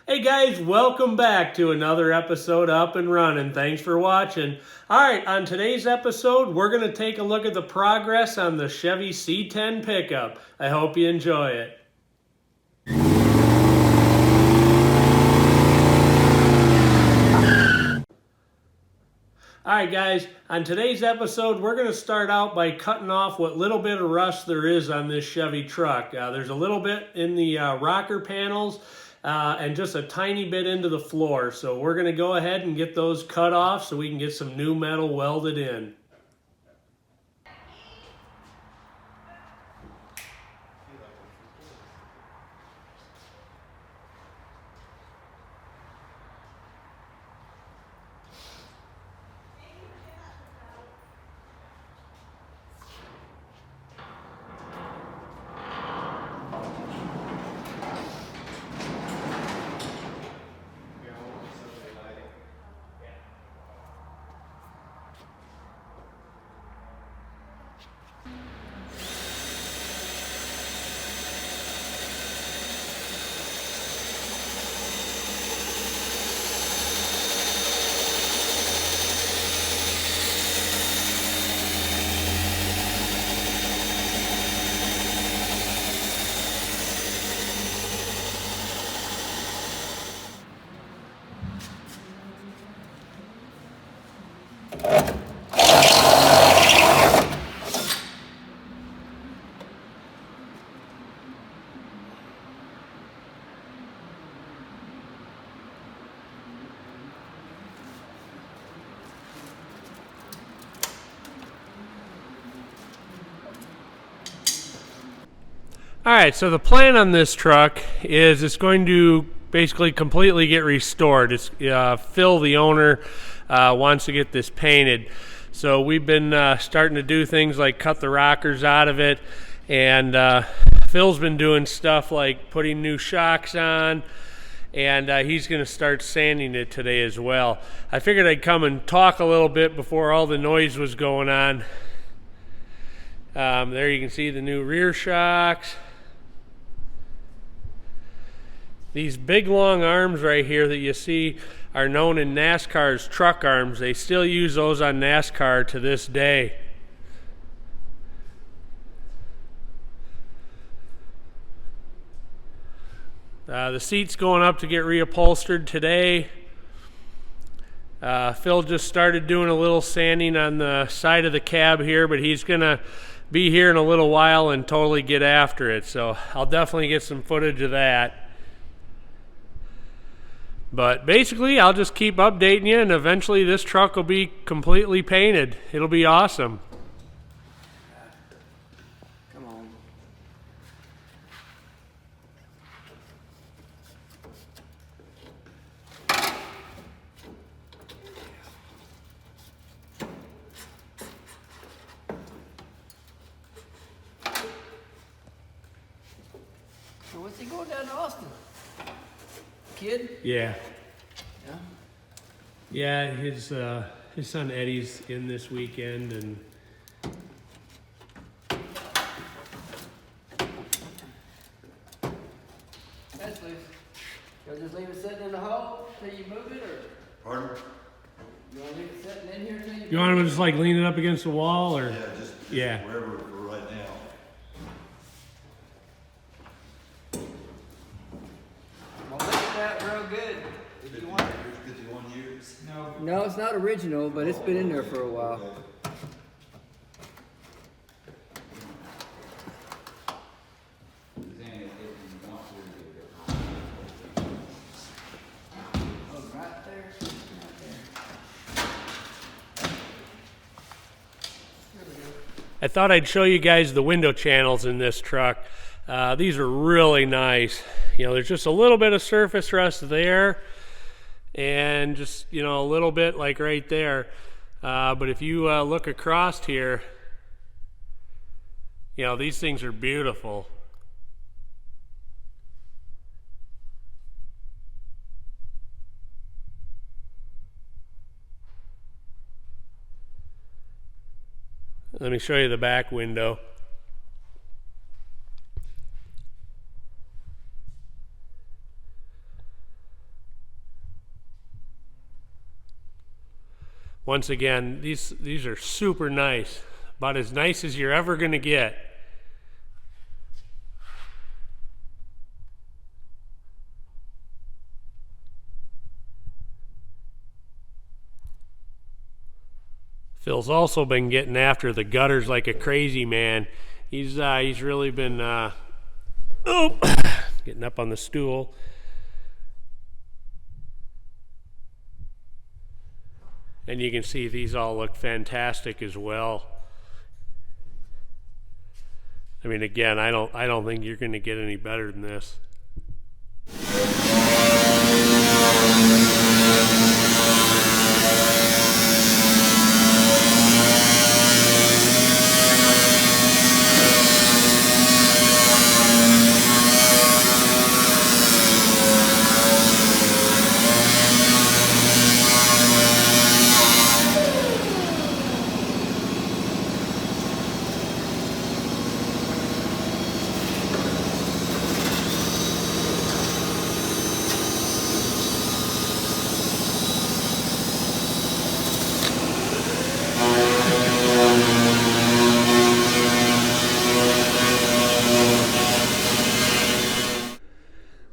Hey guys, welcome back to another episode of Up-N-Runnin. Thanks for watching. Alright, on today's episode, we're going to take a look at the progress on the Chevy C10 pickup. I hope you enjoy it. Alright guys, on today's episode, we're going to start out by cutting off what little bit of rust there is on this Chevy truck. There's a little bit in the rocker panels, and just a tiny bit into the floor. So we're going to go ahead and get those cut off so we can get some new metal welded in. Alright, so the plan on this truck is it's going to basically completely get restored. It's Phil, the owner, wants to get this painted. So we've been starting to do things like cut the rockers out of it, and Phil's been doing stuff like putting new shocks on, and he's going to start sanding it today as well. I figured I'd come and talk a little bit before all the noise was going on. There you can see the new rear shocks. These big long arms right here that you see are known in NASCAR as truck arms. They still use those on NASCAR to this day. The seat's going up to get reupholstered today. Phil just started doing a little sanding on the side of the cab here, but he's going to be here in a little while and totally get after it. So I'll definitely get some footage of that. But basically, I'll just keep updating you, and eventually this truck will be completely painted. It'll be awesome. Come on. So what's he going down to Austin? Kid? Yeah. Yeah? Yeah, his son Eddie's in this weekend, and That's loose. You'll just leave it sitting in the hole till you move it, or Pardon? you want to leave it sitting in here till you you want him to just like lean it up against the wall, or? Yeah, just Yeah. wherever for right now. Well, look at that real good. If you want it. 51 years? No, it's not original, but it's been in there for a while. Oh, right there. Right there. There we go. I thought I'd show you guys the window channels in this truck. These are really nice. You know, there's just a little bit of surface rust there, and just, you know, a little bit like right there. But if you look across here, you know, these things are beautiful. Let me show you the back window. Once again, these are super nice, about as nice as you're ever going to get. Phil's also been getting after the gutters like a crazy man. He's really been getting up on the stool. And you can see these all look fantastic as well. I mean, again, I don't think you're going to get any better than this.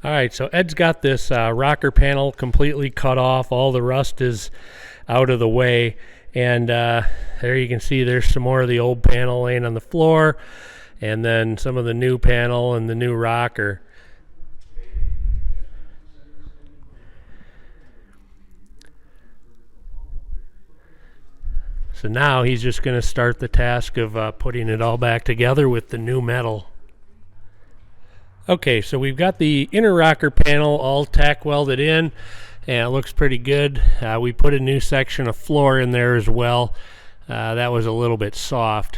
All right, so Ed's got this rocker panel completely cut off. All the rust is out of the way. And there you can see there's some more of the old panel laying on the floor. And then some of the new panel and the new rocker. So now he's just going to start the task of putting it all back together with the new metal. Okay, so we've got the inner rocker panel all tack welded in, and it looks pretty good. We put a new section of floor in there as well. That was a little bit soft,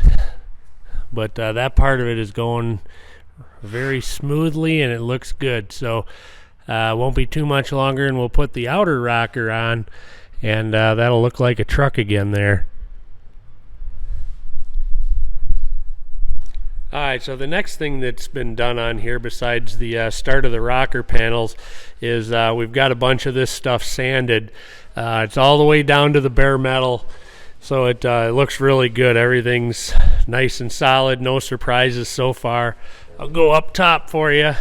but that part of it is going very smoothly and it looks good. So won't be too much longer, and we'll put the outer rocker on, and that'll look like a truck again there. Alright, so the next thing that's been done on here besides the start of the rocker panels is we've got a bunch of this stuff sanded. It's all the way down to the bare metal, so it looks really good. Everything's nice and solid, no surprises so far. I'll go up top for you.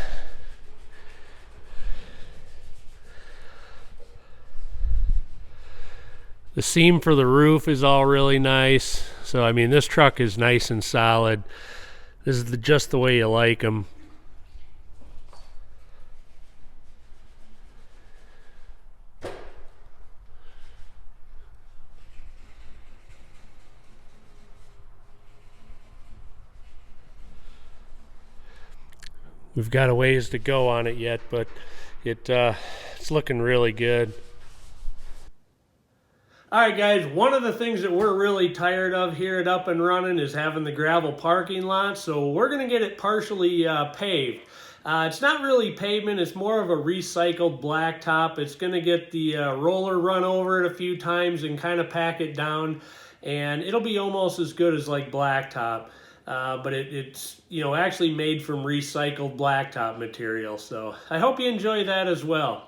The seam for the roof is all really nice. So I mean, this truck is nice and solid. This is just the way you like them. We've got a ways to go on it yet, but it's looking really good. Alright guys, one of the things that we're really tired of here at Up-N-Runnin is having the gravel parking lot, so we're going to get it partially paved. It's not really pavement, it's more of a recycled blacktop. It's going to get the roller run over it a few times and kind of pack it down, and it'll be almost as good as like blacktop. But it's actually made from recycled blacktop material, so I hope you enjoy that as well.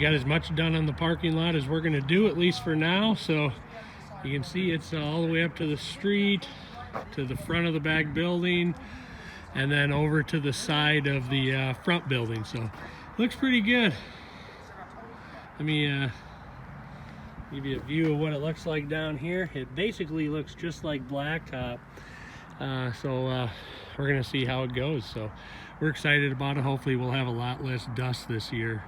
got as much done on the parking lot as we're gonna do, at least for now. So you can see it's all the way up to the street, to the front of the back building, and then over to the side of the front building. So looks pretty good. Let me give you a view of what it looks like down here. It basically looks just like blacktop. So we're gonna see how it goes. So we're excited about it. Hopefully we'll have a lot less dust this year.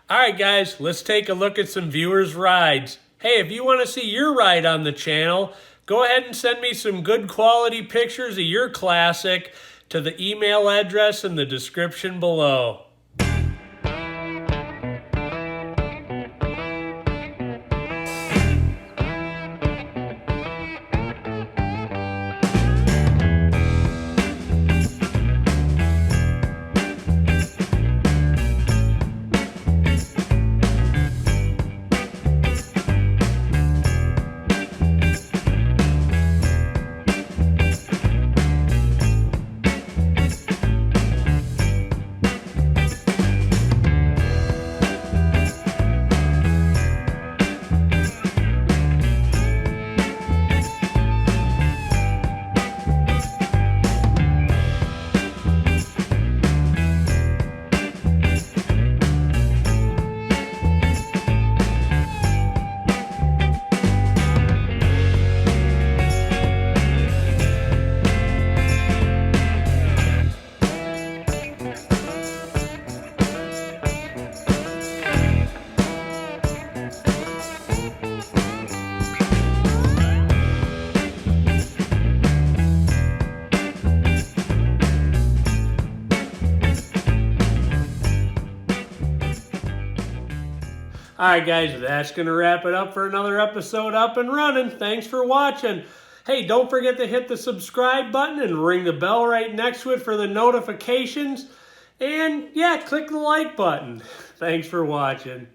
All right, guys, let's take a look at some viewers' rides. Hey, if you want to see your ride on the channel, go ahead and send me some good quality pictures of your classic to the email address in the description below. Alright guys, that's going to wrap it up for another episode Up and Running. Thanks for watching. Hey, don't forget to hit the subscribe button and ring the bell right next to it for the notifications. And yeah, click the like button. Thanks for watching.